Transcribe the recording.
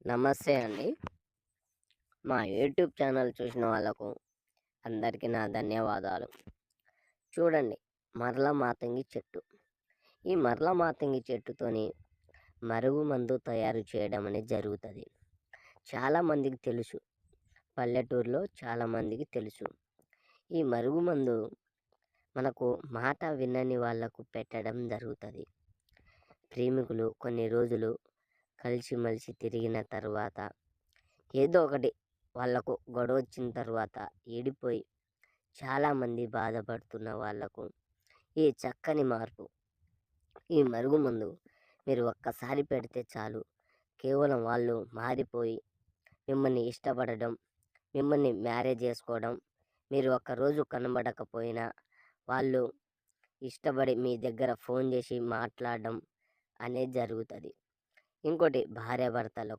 నమస్తే అండి. మా యూట్యూబ్ ఛానల్ చూసిన వాళ్ళకు అందరికీ నా ధన్యవాదాలు. చూడండి, మరల మాతంగి చెట్టు. ఈ మరల మాతంగి చెట్టుతోని మరుగుమందు తయారు చేయడం అనేది జరుగుతుంది. చాలామందికి తెలుసు, పల్లెటూరులో చాలామందికి తెలుసు. ఈ మరుగుమందు మనకు మాట వినని వాళ్ళకు పెట్టడం జరుగుతుంది. ప్రేమికులు కొన్ని రోజులు కలిసిమెలిసి తిరిగిన తర్వాత ఏదో ఒకటి వాళ్ళకు గొడవ వచ్చిన తర్వాత ఏడిపోయి చాలామంది బాధపడుతున్న వాళ్ళకు ఈ చక్కని మార్పు, ఈ మరుగుమందు మీరు ఒక్కసారి పెడితే చాలు, కేవలం వాళ్ళు మారిపోయి మిమ్మల్ని ఇష్టపడడం, మిమ్మల్ని మ్యారేజ్ చేసుకోవడం, మీరు ఒక్కరోజు కనబడకపోయినా వాళ్ళు ఇష్టపడి మీ దగ్గర ఫోన్ చేసి మాట్లాడడం అనేది జరుగుతుంది. ఇంకోటి, భార్యాభర్తలకు